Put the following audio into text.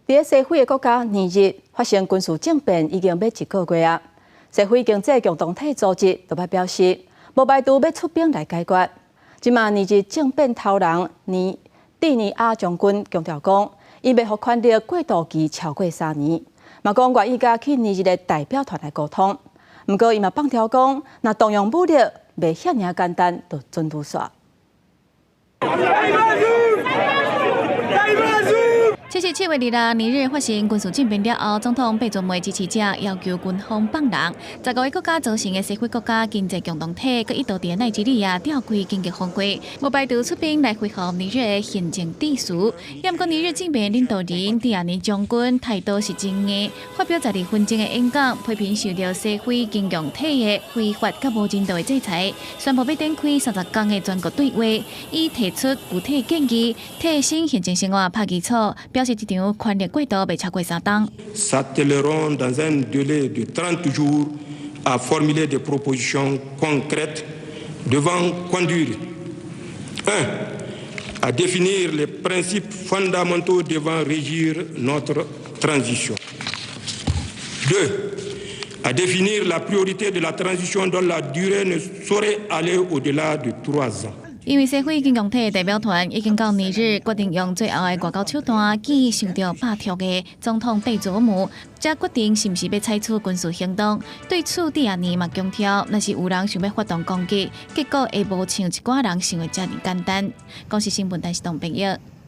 伫西非的国家年日发生军事政变已经要1个月啊。西非经济共同体组织就表示，无排除要出兵来解决。即马年日政变头人蒂尼亚将军强调讲，伊袂互权力过渡期超过3年，嘛讲愿意甲去年日的代表团来沟通。不过伊嘛放条讲，若动用武力，袂遐尔简单就准拄煞。 这是7月2日年日发生军事政变了后，总统贝佐梅支持者要求军方放人。15个国家组成的西非国家经济共同体，佮一度伫奈及利亚召开经济峰会，无排除出兵来恢复尼日的行政秩序。也毋过尼日政变领导人蒂亚尼将军态度是真硬，发表12分钟的演讲，批评受到西非经共体的非法佮无人道的制裁，宣布要展开30天的全国对话，以提出具体建议，提升行政生活拍基础。 表示这场权力过渡未超过3天。S'attelleront dans un délai de 30 jours à formuler des propositions concrètes devant conduire 1. à définir les principes fondamentaux devant régir notre transition. 2. à définir la priorité de la transition dont la durée ne saurait aller au-delà de 3 ans. 因为西非经共体代表团已经到尼日决定用最后的外交手段，建议受到罢黜的总统贝佐姆，才决定是毋是要采取军事行动。对此，蒂亚尼嘛强调，若是有人想要发动攻击，结果会无像一寡人想的遮尔简单。讲是新闻台是同朋友。